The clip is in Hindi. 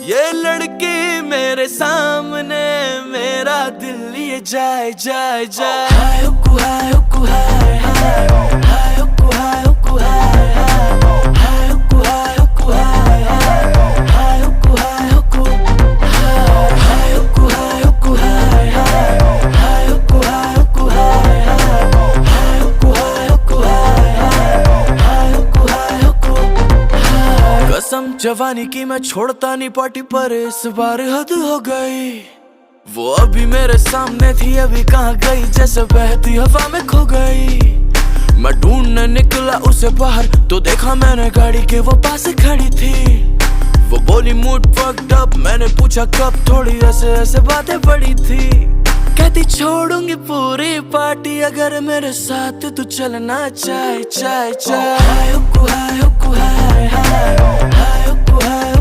ये लड़की मेरे सामने मेरा दिल लिए जाए जाए जाए। हाय हुक्कू हाय हुक्कू हाय हाय हाय हुक्कू हाय हुक्कू हाय हाय हाय हुक्कू हाय हुक्कू हाय हाय हाय हुक्कू हाय हुक्कू हाय हुक्कू हाय हुक्कू हाय हाय हाय हुक्कू हाय हुक्कू हाय हाय हुक्कू हाय हुक्कू हाय हाय हुक्कू हाय हुक्कू। कसम जवानी की मैं छोड़ता नहीं पार्टी पर इस बार हद हो गई। वो अभी मेरे सामने थी अभी कहाँ गई, जैसे बहती हवा में खो गई। मैं ढूंढने निकला उसे बाहर तो देखा मैंने गाड़ी के वो पास खड़ी थी। वो बोली मूड फक्ड अप, मैंने पूछा कब, थोड़ी ऐसे ऐसे बातें पड़ी थी। कहती छोड़ूंगी पूरी पार्टी अगर मेरे साथ तू चलना चाहे चाहे चाहे। हाय हुक्कू हाय हुक्कू हाय हाय हाय हुक्कू हाय